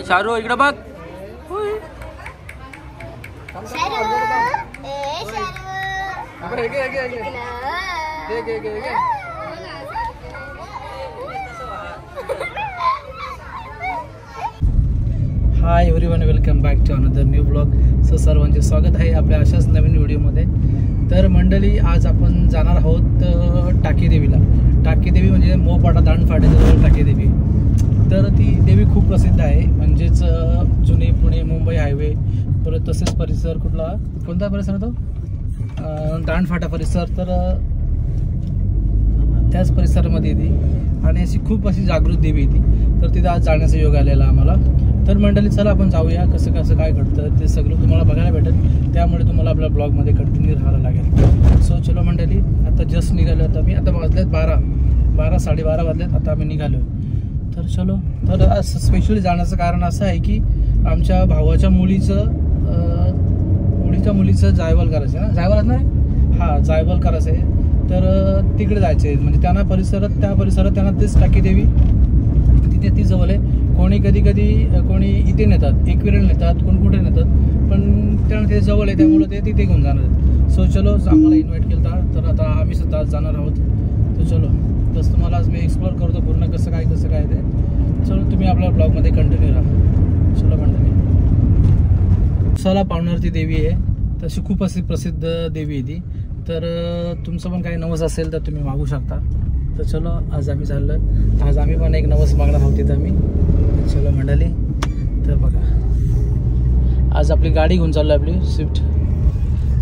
शारू इकडे बघ. Hi everyone, welcome back to another new blog. So सर्वांचे स्वागत आहे आपल्या अशाच नवीन व्हिडिओमध्ये. तर मंडळी, आज आपण जाणार आहोत टाकीदेवीला. टाकीदेवी म्हणजे मोहपाटा दांडफाट्याजवळ टाकीदेवी. तर ती देवी खूप प्रसिद्ध आहे, म्हणजेच जुने पुणे मुंबई हायवे, परत तसेच परिसर कोणता परिसर तो दांडफाटा परिसर. तर त्याच परिसरामध्ये येते आणि अशी खूप अशी जागृत देवी येते. तर तिथे आज जाण्याचा योग आलेला आम्हाला. तर मंडळी, चला आपण जाऊया. कसं कसं काय घडतं ते सगळं तुम्हाला बघायला भेटेल, त्यामुळे तुम्हाला आपल्या ब्लॉगमध्ये कंटिन्यू राहायला लागेल. सो चलो मंडळी, आता जस्ट निघालो. आता वाजलेत 12-12:30 वाजलेत. आता आम्ही निघालो. तर चलो. तर आज स्पेशली जाण्याचं कारण असं आहे की आमच्या भावाच्या मुलीचं जायवल करायचं आहे ना. जायवल नाही, हां जायवल करायचं आहे. तर तिकडे जायचं आहे. म्हणजे त्या परिसरात त्यांना तेच टाकीदेवी तिथे ती जवळ आहे. कोणी इथे नेतात, एकविरेला नेतात, कोण कुठे नेतात, पण त्यांना ते जवळ आहे, त्यामुळे ते तिथे घेऊन जाणार आहेत. सो चलो, आम्हाला इन्व्हाइट केलं तर आता आम्ही सुद्धा जाणार आहोत. तर चलो, तसं तुम्हाला आज मी एक्सप्लोर करतो पूर्ण कसं काय ते. चलो, तुम्ही आपल्या ब्लॉगमध्ये कंटिन्यू राहा. चलो मंडळी, चला पावणारती देवी आहे, तशी खूप अशी प्रसिद्ध देवी आहे ती. तर तुमचं पण काही नवस असेल तर तुम्ही मागू शकता. तर चलो, आज आम्ही चाललो. आज आम्ही पण एक नवस मागणार आहोत तिथं आम्ही. चलो मंडळी, तर बघा, आज आपली गाडी घेऊन चाललो, आपली स्विफ्ट.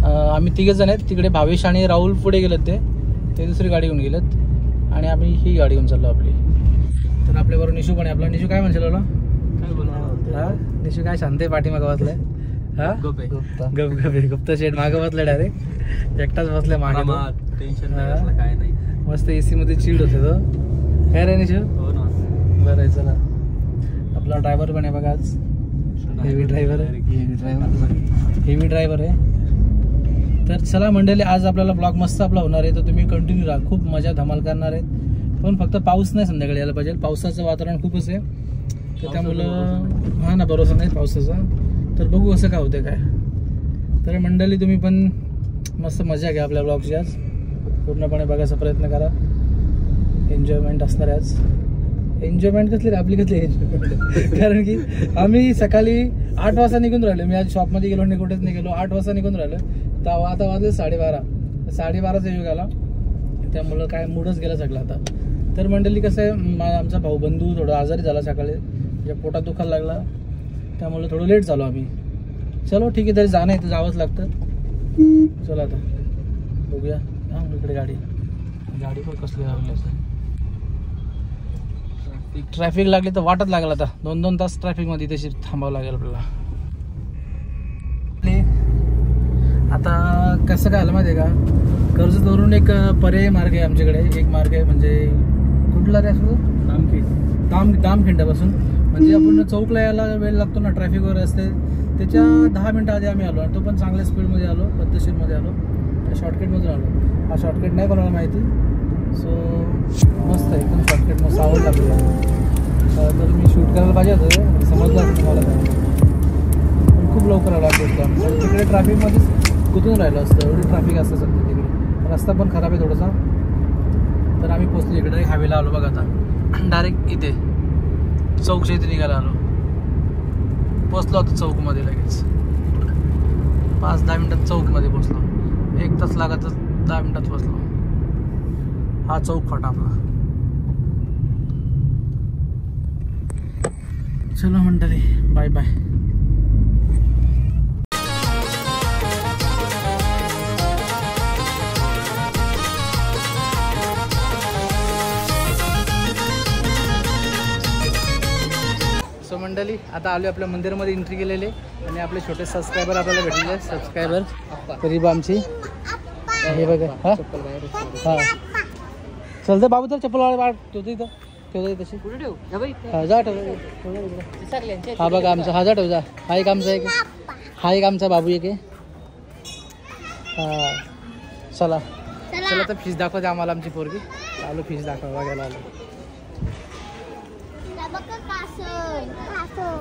आम्ही 3 जण आहेत. तिकडे भावेश आणि राहुल पुढे गेलेत, ते दुसरी गाडी घेऊन गेलेत आणि आम्ही ही गाडी घेऊन चाललो आपली. तर आपल्याबरोबर निशू पण आहे. आपला निशू काय म्हणशील मला? काय बोला? हा निशू काय शांत आहे, पाठीमागं बसलाय. हा गुप्त शेड मागं बसलाय, डायरेक्ट एकटाच बसलाय मागे. टेन्शन काय नाही, मस्त एसी मध्ये चिल्ड होते तो. काय रे निशू? हो ना. बरं आहे. चला, आपला ड्रायव्हर पण आहे बघा आज. हेवी ड्रायव्हर आहे. तर चला मंडळी, आज आपल्याला ब्लॉग मस्त आपला होणार आहे. तर तुम्ही कंटिन्यू राहा, खूप मजा धमाल करणार आहेत. पण फक्त पाऊस नाही संध्याकाळी यायला पाहिजे. पावसाचं वातावरण खूपच आहे, तर त्यामुळं हा ना भरोसा नाही पावसाचा. तर बघू कसं काय होतं काय. तर मंडळी, तुम्ही पण मस्त मजा घ्या आपल्या ब्लॉगची. आज पूर्णपणे बघायचा प्रयत्न करा. एन्जॉयमेंट असणार आहे आज. एन्जॉयमेंट कसली रे आपली, कसली एन्जॉयमेंट? कारण की आम्ही सकाळी 8 वाजता निघून राहिलो. मी आज शॉपमध्ये गेलो आणि कुठेच निघालो. 8 वाजता निघून राहिलो. तर आता वाजले 12:30चा योग आला, त्यामुळं काय मूडच गेला सगळं आता. तर मंडळी, कसं आहे, आमचा भाऊ बंधू थोडा आजारी झाला सकाळी, म्हणजे पोटात दुखायला लागला, त्यामुळे थोडं लेट झालो आम्ही. चलो ठीक आहे, तरी जाणं आहे तर जावंच लागतं. चला आता बघूया. हा इकडे गाडी पण कसली लागली. ट्रॅफिक लागली तर वाटत लागला. आता 2-2 तास ट्रॅफिकमध्ये तशी थांबावं लागेल आपल्याला. आता कसं काय आलं माहिती आहे का, कर्जतवरून एक पर्यायी मार्ग आहे आमच्याकडे. एक मार्ग आहे, म्हणजे कुठला रे असं दामखिंडापासून. म्हणजे आपण चौकला यायला वेळ लागतो ना, ट्रॅफिक वगैरे असते, त्याच्या 10 मिनिटं आधी आम्ही आलो. आणि तो पण चांगल्या स्पीडमध्ये आलो, पद्धतशीरमध्ये आलो, शॉर्टकटमधून आलो. हा शॉर्टकट नाही कोणाला माहिती. सो मस्त आहे एकदम शॉर्टकट, मस्त आवडला आपल्याला. तर मी शूट करायला पाहिजे होतं, समजलं तुम्हाला काय. पण खूप लवकर आलो आपल्या. तिकडे ट्रॅफिकमध्येच गुंतून राहिलं असतं, एवढी ट्रॅफिक असतं सध्या तिकडे. रस्ता पण खराब आहे थोडासा. तर आम्ही पोचलो इकडे हायवेला आलो बघा. आता डायरेक्ट इथे चौकच्या इथे निघायला आलो. पोचलो होतो चौकमध्ये लगेच. 5-10 मिनिटात चौकमध्ये पोचलो. 1 तास लागतच 10 मिनिटात पोचलो. हा चौक फाटा आपला. चलो मंडळी, बाय बाय. सो मंडळी, आता आलो आपल्या मंदिरामध्ये एंट्री केलेले आणि आपले छोटे सबस्क्रायबर आपल्याला भेटले. सबस्क्रायबर तरी आमची हे बघा. हां चल तर बाबू तर चप्पल वाट ठेवतो इथं तशी कुठे ठेवू हा जा ठेव हा बघा आमचा हा जा ठेव जा हा एक आमचा एक हा एक आमचा बाबू एक आहे हा चला चला तर फिश दाखवते आम्हाला आमची पोरगी आलो फिश दाखवा बघायला आलो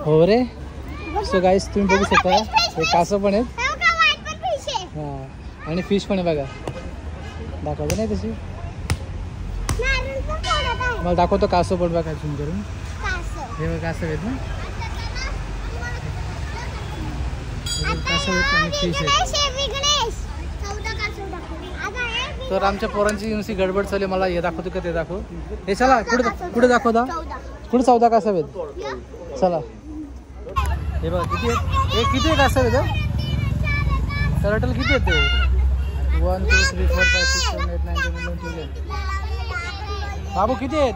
हो रे सो गाईस तुम्ही बघू शकता हे कासव पण आहेत हा आणि फिश पण आहे बघा दाखवतो नाही तशी मला दाखवतो कासव पण बघा झूम करून हे बघा कासव आहेत ना कासव आहेत आणि फिश आहेत तर आमच्या पोरांची नुसती गडबड चालली मला हे दाखवतो का ते दाखव हे चला कुठे दाखवता कुठे 14 कासव आहेत चला हे बघा किती आहेत हे किती आहे कासव आहेत टर्टल किती आहेत ते 1 2 3 4 5 6 7 8 9 10 11 बाबू किती आहेत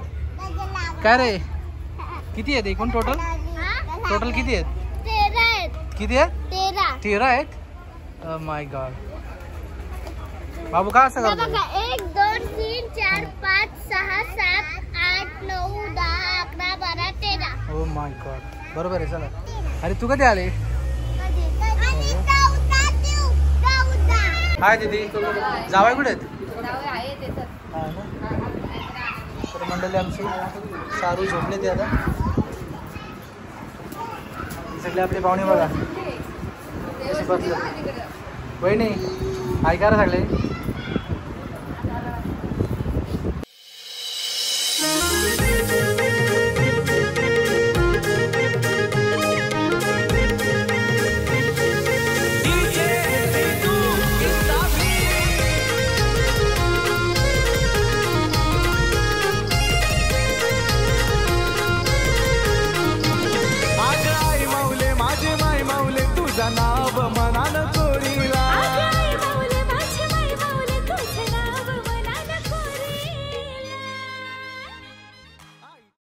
काय रे किती आहेत एकूण टोटल किती आहेत 13 किती आहेत 13 आहेत माय गॉड बाबू का असं करतो 1 2 3 4 5 6 7 8 9 10 11 12 13 ओ माय गॉड बरोबर आहे चला अरे तू कधी आले हाय दीदी जावाय कुठे आहेत तर मंडळी आमची सारू झोपले ते आता सगळे आपले पाहुणे बघा कशी बसले वहिनी ऐका ना सगळे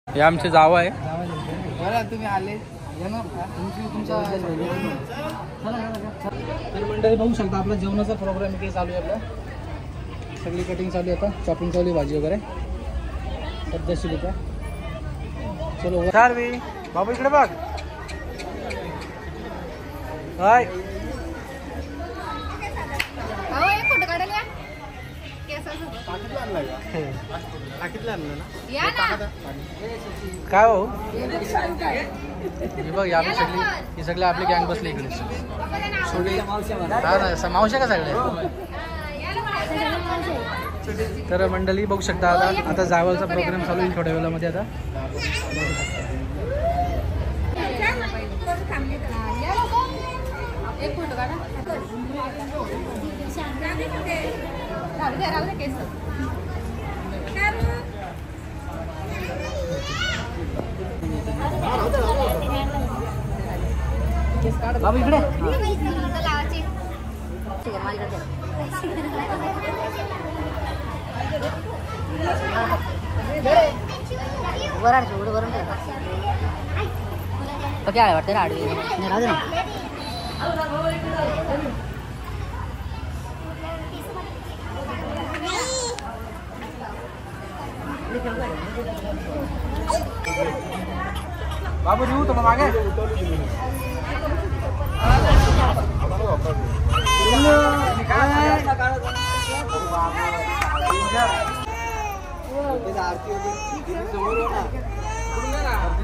हे आमचे जावं आहे तुम्ही आले तर मंडळी बघू शकता आपला जेवणाचा प्रोग्राम इकडे चालू आहे आपला सगळी कटिंग चालू आहे आता चॉपिंग चालू आहे भाजी वगैरे पद्धतशीर चलो चारवी बाबू इकडे बघ हाय काय हो बघ या ही सगळी आपली गँग बसली इकडे हा ना मावश्या का सगळ्या तर मंडळी बघू शकता आता जावळचा प्रोग्राम चालू आहे थोड्या वेळामध्ये आता बाबू इकडे क्या आहे वाटतं आडवी राहू ना बाबू देऊ तो मागे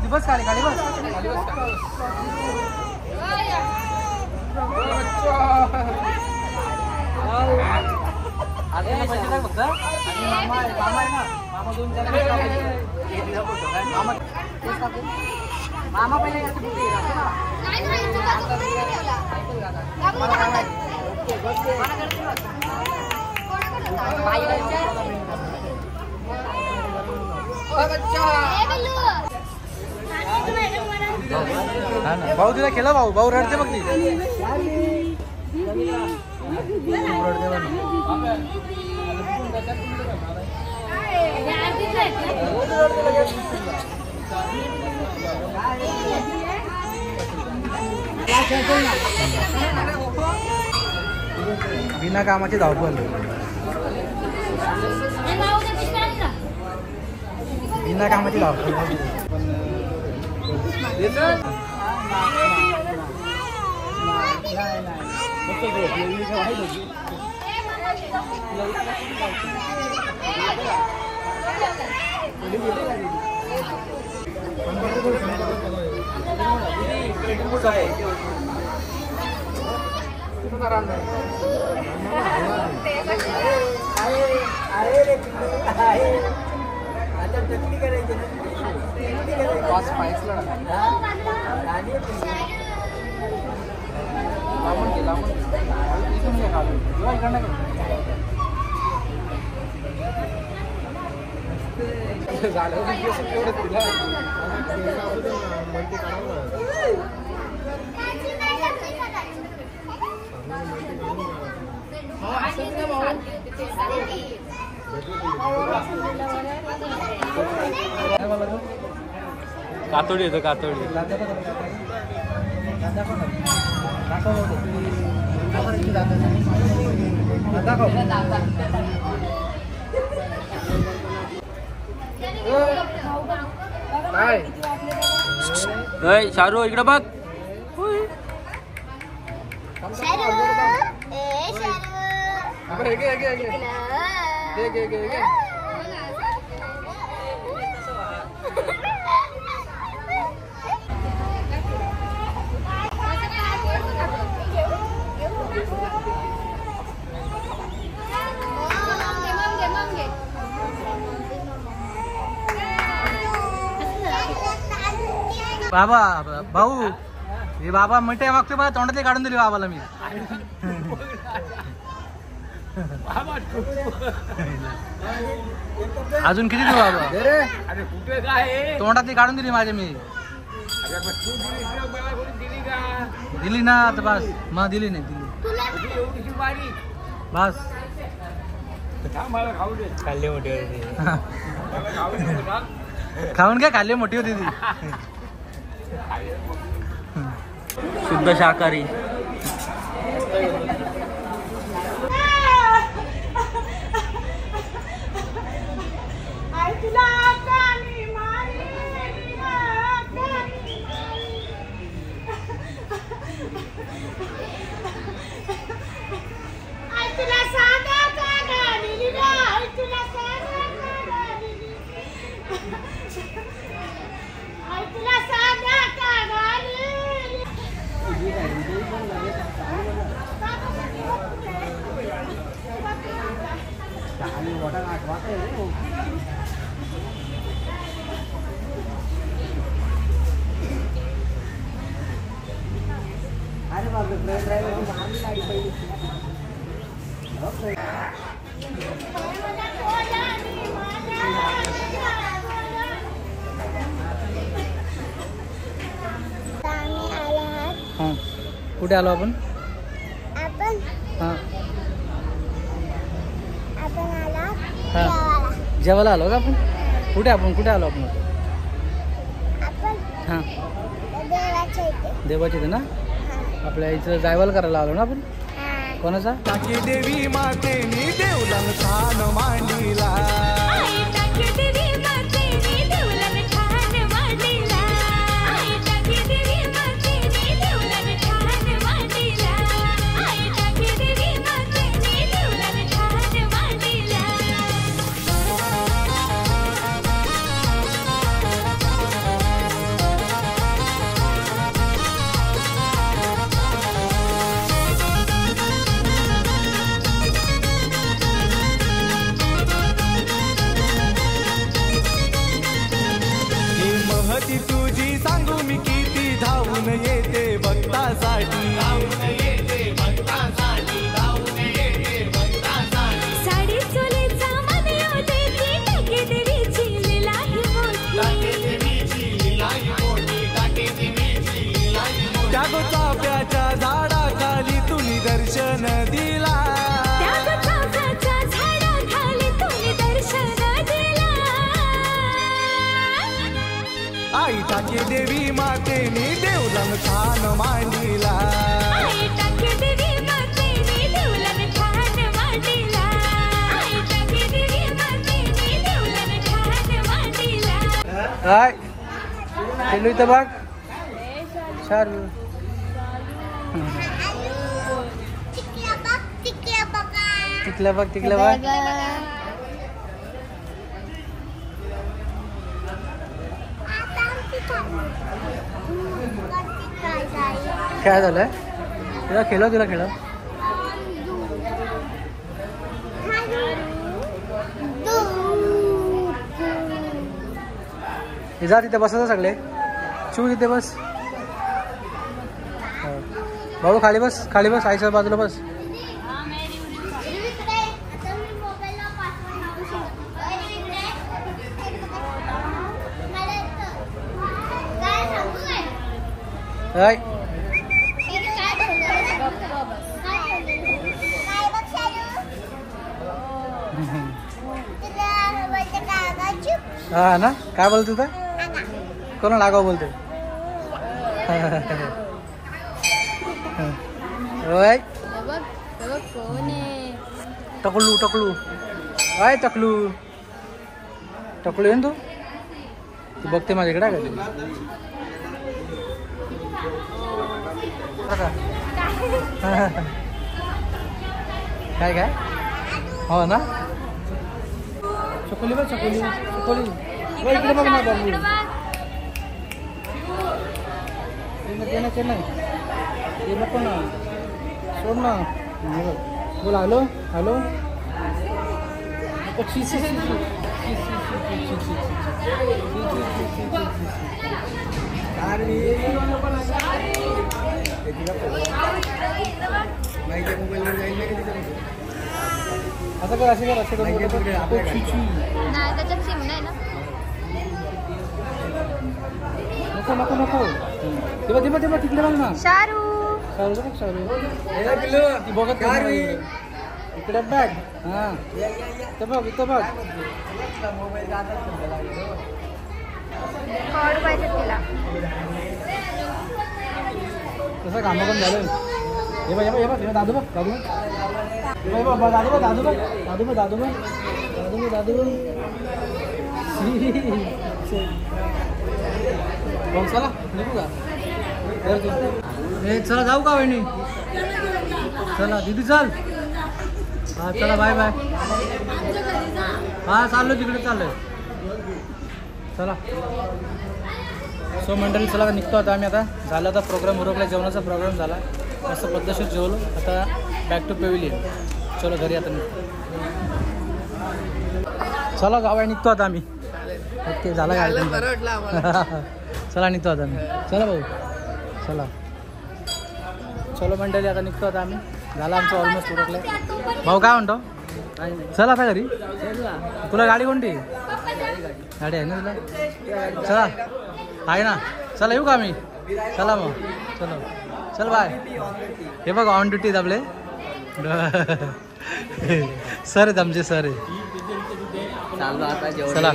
बस खाली खाली बस खाली बस फक्त मामा आहे ना मामा दोन मामा पहिले भाऊ तिला खेळा भाऊ भाऊ रडते बघ ती बिना कामाची धावपळ बिना कामाची धावतो. कातोडी येतो कातोडी. शारू इकडे बघ. बाबा भाऊ हे बाबा मिठाई मागतो मला तोंडातली काढून दिली बाबाला मी. अजून किती देऊ बाबा? तोंडातली काढून दिली माझ्या मी. दिली ना आता बस. मग दिली नाही दिली बस. खाल्ले मोठे होते. खाऊन घ्या. खाल्ली मोठी होती ती. शुद्ध शाकाहारी. कुठे आलो आपण? जेवायला आलो का आपण? कुठे आलो आपण? हां देवाचे ना आपल्या इथं जायवाल करायला आलो ना आपण. कोणाचा? टाकी देवी मातेनी देवलन छान मांडीला. तुझी सांगू मी किती धावून येते भक्तासाठी. साडी चोलीचा मन होते ती टाके देवीची लीलाही मोठी. त्या चाफ्याच्या झाडाखाली तुम्ही दर्शन दिला. आई टाके देवी मातेनी देवलन छान मांडीला. हाय पिल्लू इथं बघ शारू तिकलं बघ तिकलं बघ काय झालंय तुला तुला खेळ जा तिथे बसायचं सगळे शिव तिथे बस भाऊ खाली बस आईच्या बाजूला बस हाय हा ना काय बोलतो तर कोणा लागाव बोलतो टकलू टकलू काय टकलू टकलू येईन तू बघते माझ्याकडे काय काय हो ना चकोली बघ चकोली चकोली इकडे बघ ना बाबू चेन्नई ये नको ना सोड ना बोल हॅलो हॅलो असं कर असे कर त्याच्यात सिम नाही ना नको नको नको तेव्हा तेव्हा तेव्हा तिकडे बघ ना शारू शारू बघ शारू ती बघत इकडे बॅग हां ते बघ इथं बघ कॉड पाहिजे तिला तसं कामं पण झालं हे बघ हे बघ दादू बघ दादू बघ दादू बघ दादू बघ दादू बघ दादू बघ दादू बघ दादू बघ चला निघू का ए चला जाऊ का वहिनी चला दीदी चल हा चला बाय बाय हा चाललो तिकडे चाललोय चला सो मंडळी चला निघतो आता आम्ही आता झालं आता प्रोग्राम उरकला जेवणाचा प्रोग्राम झाला मस्त पद्धतशीर जेवलो आता बॅक टू पेव्हिलियन चलो घरी आता निघतो चला जाऊया निघतो आता आम्ही ओके झाला काय चला निघतो आता आम्ही चला भाऊ चला चलो मंडळी आता निघतो आता आम्ही झाला आमचं ऑलमोस्ट उरकलं भाऊ काय म्हणतो चला आता घरी तुला गाडी कोणती गाडी आहे ना तुला चला आहे ना चला येऊ का आम्ही चला मग चलो चल बाय हे बघ ऑन ड्युटी आपले सर आहेत आमचे सर आहे चला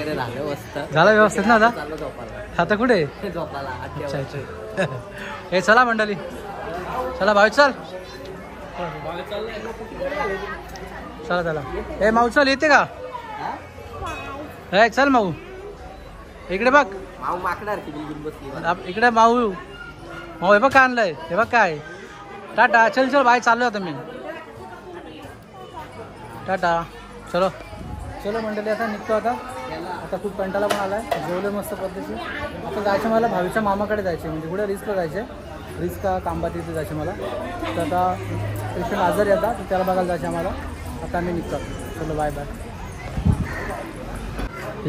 झाला व्यवस्थित ना आता कुठे अच्छा अच्छा हे चला मंडळी चला भाऊ चल चला चला हे माऊ चल येते का हे चल माऊ इकडे बघ इकडे माऊ माऊ हे बघ काय आणलंय हे बघ काय टाटा चल चल बाय चाललो आता मी टाटा चलो चलो मंडळी आता निघतो आता खूप कंटाळा पण आला आहे जेवलं मस्त पद्धतीने आता जायचं मला भावीच्या मामाकडे जायचे म्हणजे पुढे रिस्कला जायचे रिस्का कांबा तिथे जायचे मला तर आता पेशंट आजारी येतात तर त्याला बघायला जायचे आम्हाला आता आम्ही निघतो चलो बाय बाय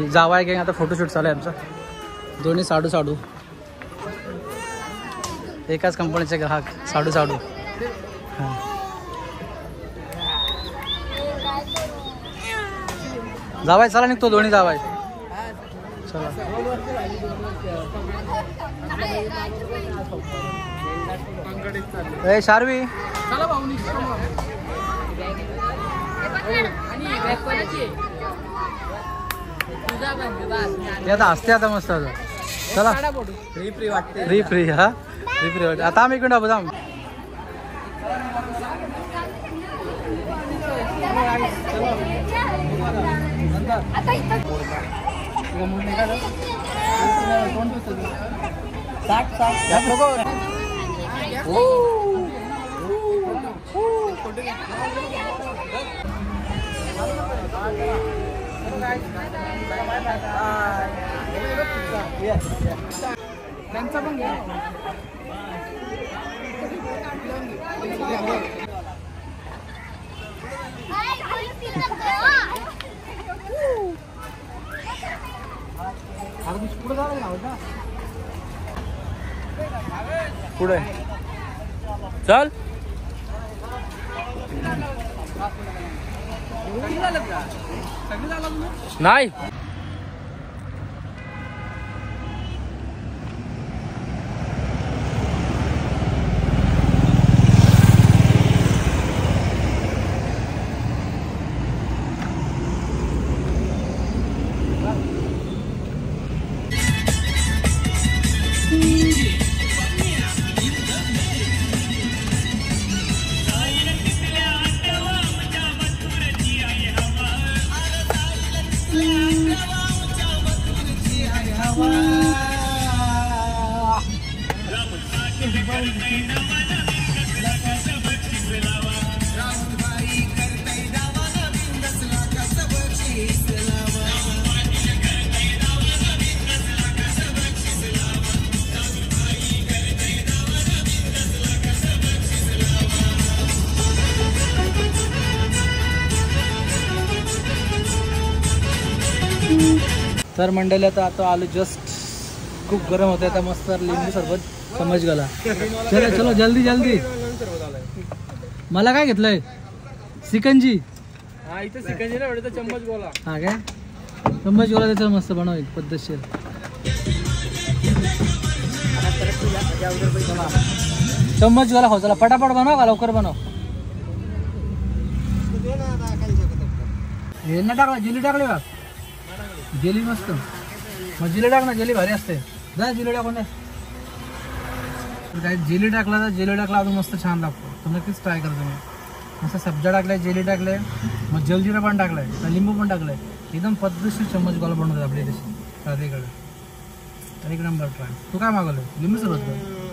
जावाय गँग आता फोटोशूट चालू आहे आमचा दोन्ही साडू साडू एकाच कंपनीचे ग्राहक साडू साडू हां जावाय चला निघतो दोन्ही जावाय चला ए शारवी चला भाऊ आता असते आता मस्त चला फ्री फ्री वाटते फ्री फ्री हा फ्री फ्री वाटते आता आम्ही इकडे बघा त्यांचा पण घ्या. पुढे चल. नाही तर मंडळी आता आलो जस्ट. खूप गरम होतं आता मस्त लिंबू सरबत समज गेला. चलो चलो जल्दी जल्दी. मला काय घेतलंय सिकंजी. हा इथे सिकंजी ना वाटतं चम्मच गोला. हा काय चम्मच गोला त्याचं मस्त बनव पद्धतशीर. चम्मच गोला खाऊ चला पटापट बनव का लवकर बनव. हे ना टाकला जिली टाकली बा. जेली मस्त मग जिले टाक ना. जेली भारी असते. जा जिले टाकून काय जेली टाकला तर जेली टाकला अजून मस्त छान लागतो. तर नक्कीच ट्राय करतो मी. मस्त सब्जा टाकलाय जेली टाकलाय मग जलजिरा पण टाकलाय लिंबू पण टाकलाय. एकदम पद्धतशीर चम्मच गोला बनवतात आपल्या तशी साधेकडे. एक नंबर ट्राय. तू काय मागवलं लिंबू सरबत.